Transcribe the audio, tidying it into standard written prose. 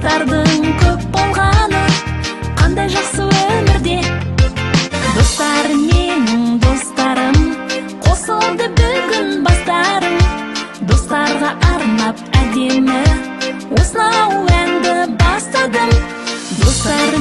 достардың көп болғаны қандай жақсы өмірде. Достар менің достарым, қосылды бүгін бастарым. Достарға арнап әдемі осынау әнді бастадым. Достар